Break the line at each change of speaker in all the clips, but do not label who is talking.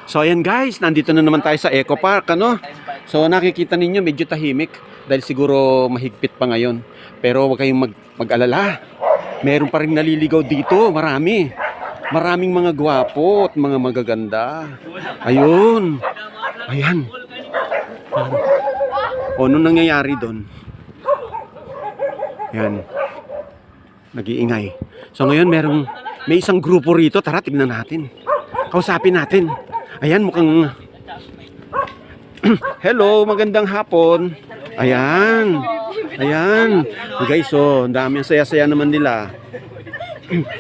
So ayan guys, nandito na naman tayo sa Eco Park, ano? So nakikita ninyo medyo tahimik dahil siguro mahigpit pa ngayon. Pero huwag kayong mag-alala. Meron pa rin naliligaw dito, marami. Maraming mga gwapo at mga magaganda. Ayun. Ayan. O, anong nangyayari doon? Ayan. Nag-iingay. So ngayon may isang grupo rito. Tara, tignan natin. Kausapin natin. Ayan, mukhang... Hello, magandang hapon. Ayan. Ayan. Guys, ang dami. Ang saya-saya naman nila.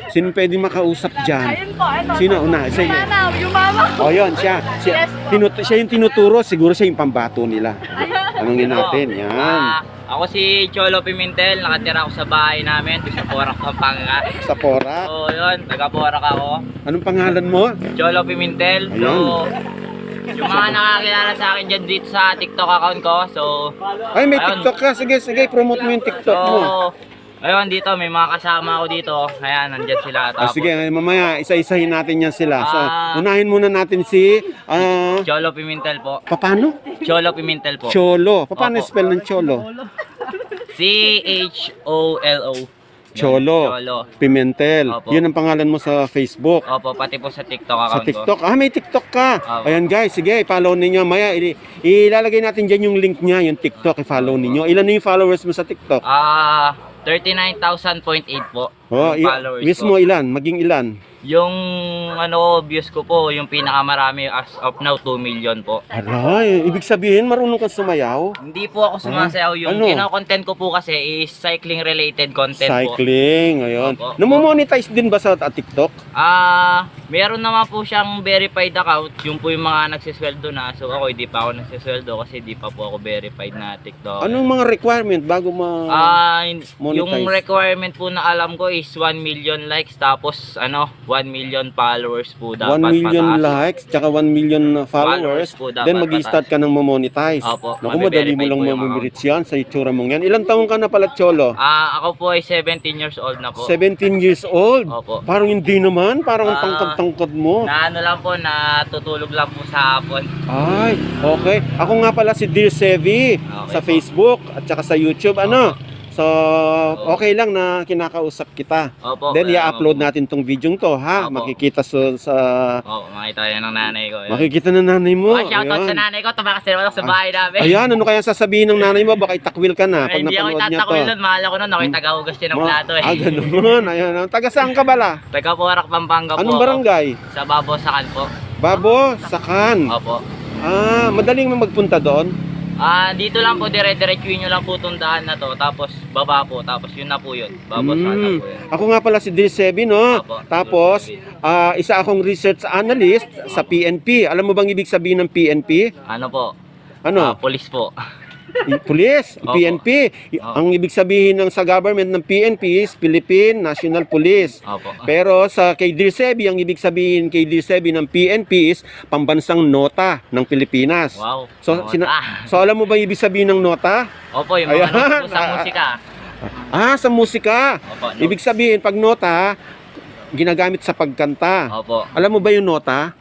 Sino pwedeng makausap dyan?
Ayun po, ano?
Sino una? Sige.
Yung mama ko.
O, yun, siya. Siya yung tinuturo. Siguro siya yung pambato nila. Tanungin natin. Yan.
Ako si Cholo Pimentel, nakatira ako sa bahay namin, sa Porac, Pampanga.
Sa Porac.
So yun, taga-Porac ako.
Anong pangalan mo?
Cholo Pimentel. So, yung mga nakakilala sa akin dyan dito sa TikTok account ko. So,
Ay, may
ayun.
TikTok ka. Sige, promote mo yung TikTok mo.
Ayun, dito, may mga kasama ako dito. Ayan, nandyan sila.
Sige, mamaya isa-isahin natin yan sila. So,
Ah.
unahin muna natin si...
Cholo Pimentel po.
paano?
Cholo Pimentel po.
Cholo. Paano
Opo.
spell ng Cholo?
C-H-O-L-O.
Cholo.
Cholo.
Pimentel.
Opo.
Yun ang pangalan mo sa Facebook.
Opo, pati po sa TikTok
Sa
account ko.
TikTok. May TikTok ka.
Opo.
Ayan guys, sige, i-follow ninyo. Maya, ilalagay natin dyan yung link niya, yung TikTok. I-follow ninyo. Ilan na yung followers mo sa TikTok?
39,000.8 po.
Oh,
Yung followers
wish
ko.
mo ilan? Maging ilan?
Yung views ko po, yung pinakamarami as of now 2 million po.
Aray, ibig sabihin marunong kang sumayaw?
Hindi po ako sumasayaw. Yung
Ano?
kino-content ko po kasi is cycling related content po.
Cycling, ayun.
Opo.
Namo-monetize din ba sa TikTok?
Meron naman po siyang verified account. Yung po yung mga nagsisweldo na. So ako hindi pa ako nagsisweldo kasi hindi pa po ako verified na TikTok.
Anong mga requirement bago
Yung
monetize?
requirement po na alam ko is 1 million likes tapos 1 million followers po
1
dapat
million
pataas.
likes, tsaka 1 million followers,
Followers po dapat
then mag-i-start ka ng mamonetize.
Opo,
Naku, madali mo
mabe-verify
lang
po yung
mamimirits yan sa itsura mong yan. Ilang taong ka na pala, Cholo?
Ako po ay 17 years old na po.
17 years old?
Opo.
Parang hindi naman, parang ang tangkad-tangkad mo.
Na ano lang po, natutulog lang po sa hapon.
Ay, okay. Ako nga pala si Dear Sevi sa
po.
Facebook at saka sa YouTube. Ano? So, okay lang na kinakausap kita.
Opo.
Then,
kaya
i-upload
naman po.
natin tong video to, ha?
Opo.
Makikita sa
Oo, makita yan ng nanay ko.
makikita ng nanay mo.
Shoutout sa
Ayan.
nanay ko, tumakas din ako sa bahay namin.
Ayan, ano kaya sasabihin ng nanay mo? Baka itakwil ka na pag
Hindi ako
napanood niya to.
itatakwil nun, mahal ako nun, ako'y taga-hugas din ng plato eh.
Ganun. Ayan. Taga saan ka bala?
Taga-Porac, Pampanga po
Anong
ako.
barangay?
Sa Babosakan po.
Babo, Sakan.
Opo.
Madaling magpunta doon.
Dito lang po, dire-diretsuin nyo lang po itong daan na to, tapos baba po, tapos yun na po yun. Babosakan na po yun.
Ako nga pala si Dear Sebi, no?
Opo,
Tapos, isa akong research analyst sa PNP. Alam mo bang ibig sabihin ng PNP?
Ano po?
Ano?
Police po.
Police,
Opo.
PNP.
Opo.
Ang ibig sabihin ng sa government ng PNP is Philippine National Police.
Opo.
Pero sa kay Dear Sebi, ang ibig sabihin kay Dear Sebi ng PNP is pambansang nota ng Pilipinas.
Wow.
So,
Nota.
so alam mo ba yung ibig sabihin ng nota?
Opo, yung mga
Ayan.
ano po sa musika.
Sa musika.
Opo, notes.
Ibig sabihin, pag nota, ginagamit sa pagkanta.
Opo.
Alam mo ba yung nota?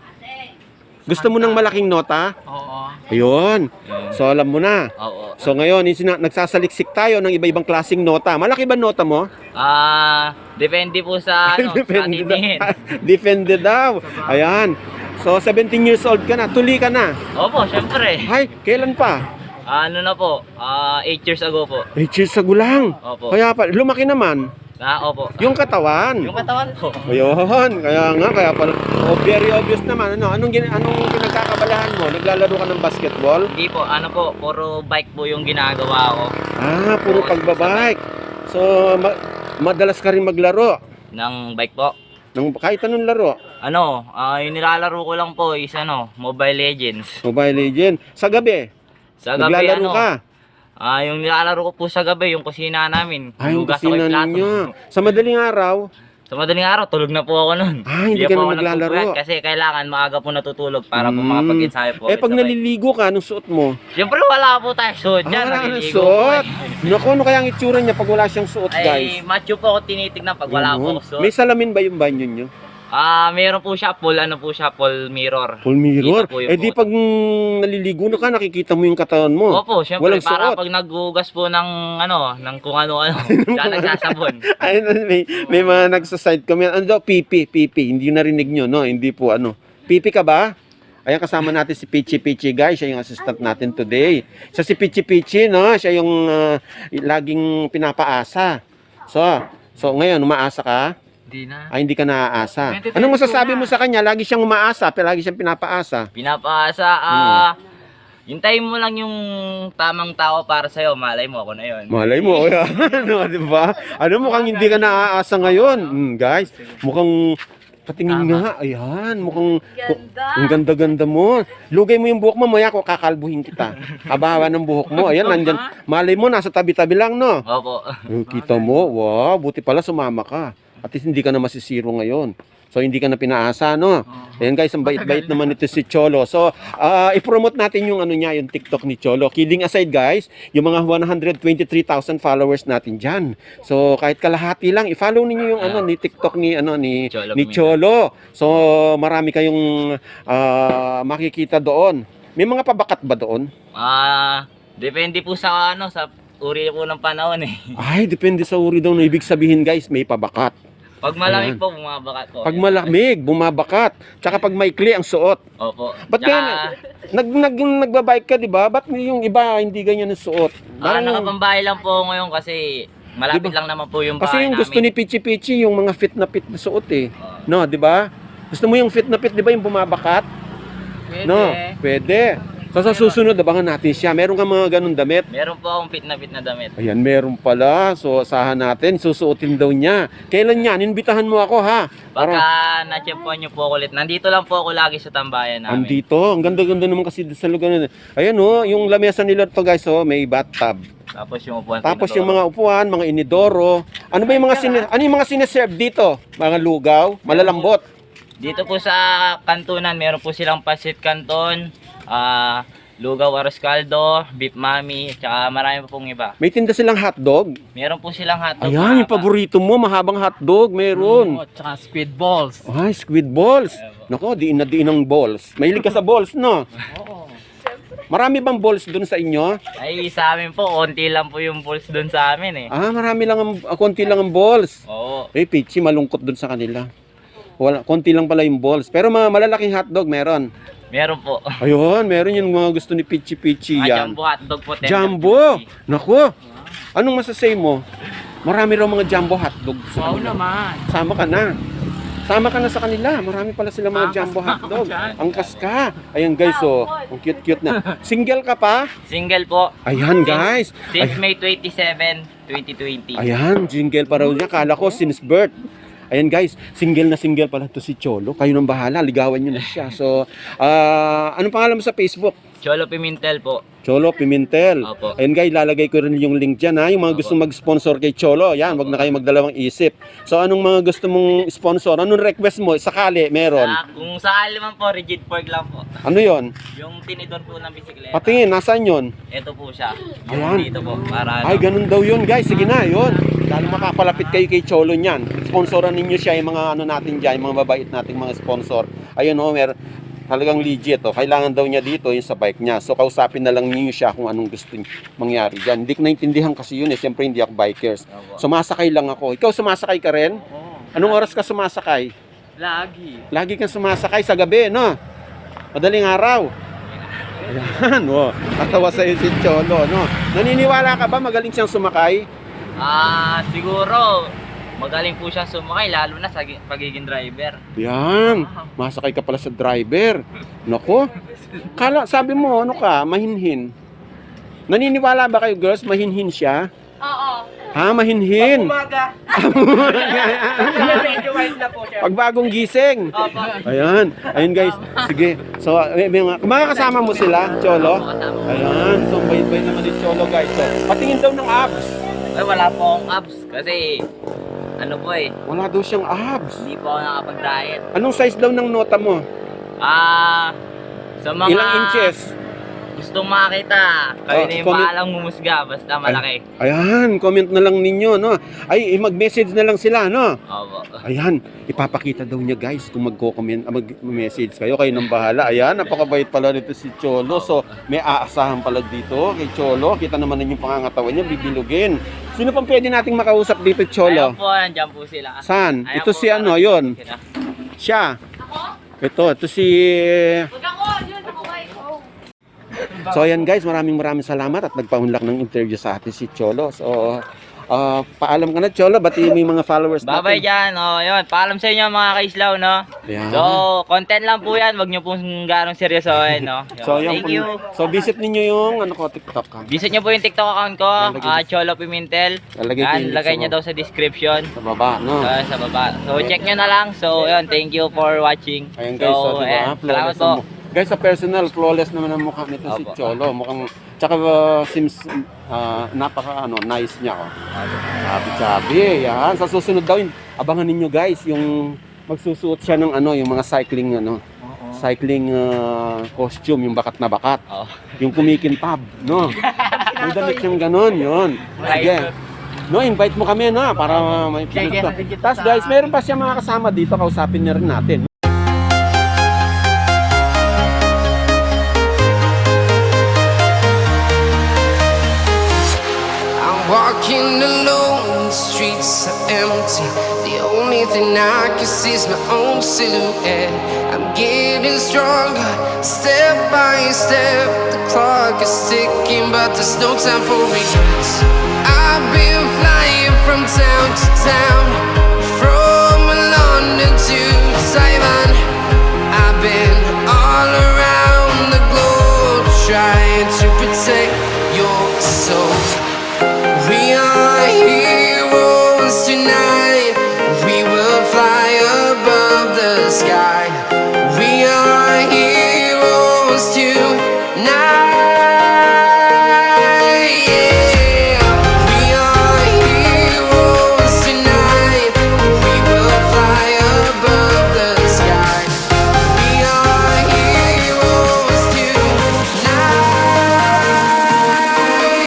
Gusto mo ng malaking nota?
Oo.
Ayun. So alam mo na.
Oo.
So ngayon, nagsasaliksik tayo ng iba-ibang klaseng nota. Malaki ba nota mo?
Depende po sa sa titingin.
Depende daw. Ayan. So 17 years old ka na. Tuli ka na.
Opo, syempre.
Ay, kailan pa?
Ano na po? 8 years ago po.
8 years ago lang.
Opo.
Kaya pa, lumaki naman.
Opo.
Yung katawan.
Yung katawan po.
Ayun, kaya pala, very obvious naman. Anong pinagkakabalahan mo? Naglalaro ka ng basketball?
Hindi po, ano po, puro bike po yung ginagawa ko.
Puro pagbabike. So, madalas ka rin maglaro.
Ng bike po.
Kahit anong laro.
Yung nilalaro ko lang po is Mobile Legends.
Mobile Legend. Sa gabi,
Sa gabi
naglalaro ka.
Yung nilalaro ko po sa gabi, yung kusina namin.
Yung
Hugas ako
kusina
yung plato.
ninyo. Sa madaling araw,
Sa madaling araw, tulog na po ako nun.
hindi ka
po
na
ako
maglalaro.
nagpupuyat Kasi kailangan maaga po natutulog para po makapag-ensayo po.
pag
sabay.
naliligo ka, anong suot mo?
Siyempre wala po tayo suot dyan.
Wala kang
naliligo po
suot.
eh.
Naku, ano kaya ang itsura niya pag wala siyang suot,
Ay,
guys?
macho po ako tinitignan pag wala po
Ganun.
ako suot.
May salamin ba yung banyo nyo?
Meron po siya full mirror.
Full mirror.
Kita po yung
Eh di
photo.
pag naliligo na ka, nakikita mo yung katawan mo.
Opo, syempre
Walang
para
suot.
pag naghugas po ng kung ano-ano, siya nagsasabon.
Ayun, may mga nagsaside comment. Ano daw? Pipi. Hindi narinig nyo, no? Hindi po ano. Pipi ka ba? Ayan, kasama natin si Pichi guys. Siya yung assistant natin today. Si Pichi, no? Siya yung laging pinapaasa. So ngayon, umaasa ka?
Hindi na.
Ay, hindi ka naaasa.
2022
Anong masasabi
na.
mo sa kanya? Lagi siyang umaasa, pero lagi siyang pinapaasa.
Pinapaasa, hintayin mo lang yung tamang tao para sa'yo. Malay mo, ako na yun.
Malay mo, ano, di ba? Ano, mukhang hindi ka naaasa ngayon. Guys, mukhang patingin nga. Ayan, mukhang ang ganda-ganda mo. Lugay mo yung buhok mo, maya ko kakalbuhin kita. Kabawa ng buhok mo. Ayan, nandyan. Malay mo, nasa tabi-tabi lang, no?
Opo.
Kita mo, wow, buti pala sumama ka. At least hindi ka na masisiro ngayon. So hindi ka na pinaasa, no? Ayan guys, ang bait-bait naman ito si Cholo. So, i-promote natin yung ano niya, yung TikTok ni Cholo. Kidding aside guys, yung mga 123,000 followers natin diyan. So, kahit kalahati lang, i-follow niyo yung ano ni TikTok ni
Cholo
ni Cholo. So, marami kayong makikita doon. May mga pabakat ba doon?
Depende po sa sa uri po ng panahon eh.
Ay, depende sa uri daw. Ibig sabihin guys, may pabakat.
Pag malamig
Ayan.
po, bumabakat po.
Pag malamig, bumabakat. Tsaka pag maikli ang suot.
Opo.
Ba't ganyan? Nagbabike ka, di ba? Ba't yung iba hindi ganyan ang suot?
Nakapambahay lang po ngayon kasi malapit
Diba?
lang naman po yung
Kasi
bahay
yung gusto ni
namin.
Pichi, yung mga fit na suot eh. No, di ba? Gusto mo yung fit na di ba yung bumabakat?
Pwede.
No, pwede. So sa susunod, abangan natin siya. Meron ka mga ganun damit?
Meron po akong fit na damit.
Ayan, meron pala. So, asahan natin. Susuotin daw niya. Kailan yan? Inbitahan mo ako, ha?
Pagka na-champuan niyo po ako ulit, nandito lang po ako lagi sa tambayan namin.
Andito. Ang ganda-ganda naman kasi sa lugar na. Ayan, oh. Yung lamesa nila to guys, oh. May bathtub.
Tapos yung upuan.
Tapos yung mga upuan, mga inidoro. Ano ba yung mga ano yung mga sineserve dito? Mga lugaw, malalambot.
Dito po sa kantunan, meron po silang pasit canton, lugaw aros caldo, beef mami, tsaka marami pa pong iba.
May tinda silang hotdog.
Meron po silang hotdog.
Ayan, yung paborito mo, mahabang hotdog, meron.
Tsaka squid balls.
Ay, squid balls. Nako, diin na diin ng balls. Mahilig ka sa balls, no?
Oo.
Marami bang balls dun sa inyo?
Ay, sa amin po, konti lang po yung balls doon sa amin eh.
Marami lang konti lang ang balls.
Oo.
Eh, Pichi, malungkot dun sa kanila. Wala, konti lang pala yung balls. Pero malalaking hotdog meron.
Meron po.
Ayun, meron yung mga gusto ni Pichi yan.
Jumbo hotdog po. 10
Jumbo! Naku! Anong masasay mo? Marami raw mga jumbo hotdog sa
Wow
kanila.
naman.
Sama ka na. Sama ka na sa kanila. Marami pala sila mga jumbo hotdog.
dyan.
Ang ka. Ayan guys, oh. Ang cute-cute na. Single ka pa?
Single po.
Ayan guys.
Since May 27, 2020.
Ayan, jingle pa raw niya. Kala ko since birth. Ayan guys, single na single pala to si Cholo. Kayo nang bahala, ligawan nyo na siya. So, anong pangalan mo sa Facebook?
Cholo Pimentel po.
Cholo Pimentel.
Opo.
Ayan guys, lalagay ko rin yung link dyan ha. Yung mga gusto mag-sponsor kay Cholo, yan, wag na kayo magdalawang isip. So, anong mga gusto mong sponsor? Anong request mo? Sakali, meron.
Kung sakali man po, rigid fork lang po.
Ano yon?
Yung tinidor po ng bisikleta.
Patingin, nasaan yon?
Ito po siya.
Ayan.
Yung dito po. Para
Ay, ganun daw yun guys. Sige na, yun. Lalo makapalapit kayo kay Cholo niyan. Sponsoran ninyo siya yung mga ano natin dyan, yung mga babait nating mga sponsor. Ayun oh, talagang legit oh. Kailangan daw niya dito yung sa bike niya. So kausapin na lang niyo siya kung anong gusto mangyari diyan. Hindi ko naintindihan kasi yun eh. Siyempre hindi ako bikers. Sumasakay lang ako. Ikaw sumasakay ka rin? Anong oras ka sumasakay?
Lagi.
Lagi kang sumasakay sa gabi, no? Madaling araw. Ayan, oh. Katawa sa'yo si Cholo, no? Naniniwala ka ba magaling siyang sumakay?
Siguro, magaling po siya sumakay, lalo na sa pagiging driver.
Yan, masakay ka pala sa driver. Nako, sabi mo, ano ka, mahinhin. Naniniwala ba kayo girls, mahinhin siya?
Oo.
Ha, mahinhin?
Umaga. Medyo white na po siya.
Pag bagong gising.
Opo.
Ayan, ayun guys, sige. So, may mga kasama mo sila, Cholo? Ayan, so bait-bait naman ni Cholo guys. So, patingin daw ng abs.
Ay, wala po akong abs kasi ano po eh,
Wala daw siyang abs.
hindi po ako nakapag-diet.
Anong size daw ng nota mo?
Sa mga
Ilang inches?
gustong makita, kayo
Oh,
na yung
comment.
maalang humusga, basta malaki.
Ayan, comment na lang ninyo, no? Ay, mag-message na lang sila, no?
Opo.
Ayan, ipapakita daw niya guys kung mag-comment, mag-message kayo nang bahala. Ayan, napakabait pala nito si Cholo. So, may aasahan pala dito kay Cholo. Kita naman ninyo yung pangangatawan niya, bibilugin. Sino pang pwede nating makausap dito, Cholo?
Ayan po, nandiyan po sila.
Saan?
Ayan
Ito
po,
si ano,
parang-
yon. Siya. Ito si... So ayan guys, maraming salamat at nagpaunlak ng interview sa atin si Cholo. So, paalam ka na Cholo, batiin mo yung mga followers
Babay
natin.
dyan, yun. Paalam sa inyo mga kaislaw, no?
Ayan.
So, content lang po yan. Wag nyo pong ganong seryosohin, no?
So, yan
Thank
po-
you.
So visit ninyo yung TikTok ka.
Visit nyo po yung TikTok account ko,
Lalagay-
Cholo Pimentel.
Lalagay ko yung link
Lagay
sa
nyo
baba.
daw sa description.
Sa baba, no?
Sa baba. So, check nyo na lang. So, yun. Thank you for watching.
Ayan guys, so, diba?
ayan. Salamat
Flawless
po.
ang guys, sa personal, flawless naman ang mukha nito si
Opo.
Cholo. Mukhang, tsaka seems napaka nice niya. Oh. Sabi, yan. Sa susunod daw, abangan ninyo guys, yung magsusuot siya ng yung mga cycling, cycling costume, yung bakat na bakat.
Oh.
Yung kumikintab, no? May damit siyang ganon, yun. Sige. No, invite mo kami, no? Para may
Sige,
pinunta.
sige.
Tapos guys, meron pa siya mga kasama dito, kausapin na rin natin.
I'm walking alone, the streets are empty. The only thing I can see is my own silhouette. I'm getting stronger, step by step. The clock is ticking, but there's no time for regrets. I've been flying from town to town,